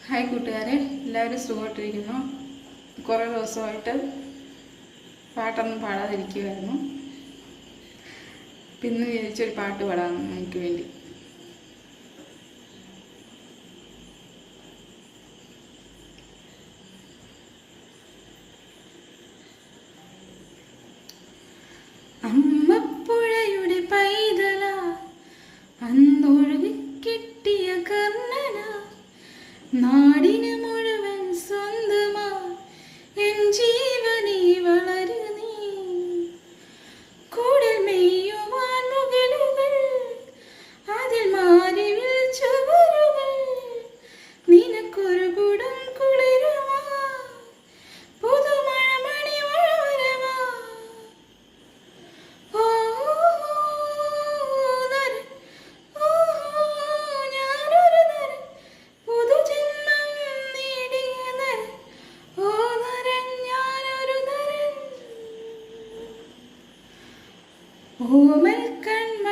Hi കൂട്ടുകാരെ, എല്ലാവരും സുഖമായിട്ടിരിക്കുന്നു. കുറേ ദിവസമായിട്ട് പാട്ടൊന്നും പാടാതിരിക്കുമായിരുന്നു. പിന്നെ വിചാരിച്ചൊരു പാട്ട് പാടാം എനിക്ക് വേണ്ടി. അമ്മപ്പുഴയുടെ പൈതല അന്നൊഴുകി കിട്ടിയ കർണന നാടിന് മുഴുവൻ സ്വന്തമാ എൻ ജീവനീ വളരു നീ കൂടൽ മെയ്യുവാൻ മുകിലുകൾ അതിൽ മാറിവിൽ ചുവരുകൾ നിനക്കൊരു കുടം കുളിരുമാ പുതുമഴ മണി മഴവരമാ ഓ നരൻ ഓ ഞാനൊരു നരൻ പുതുജന്മം നേടിയ നരൻ ഓ നരൻ ഞാനൊരു നരൻ ഓമൽ കൺമ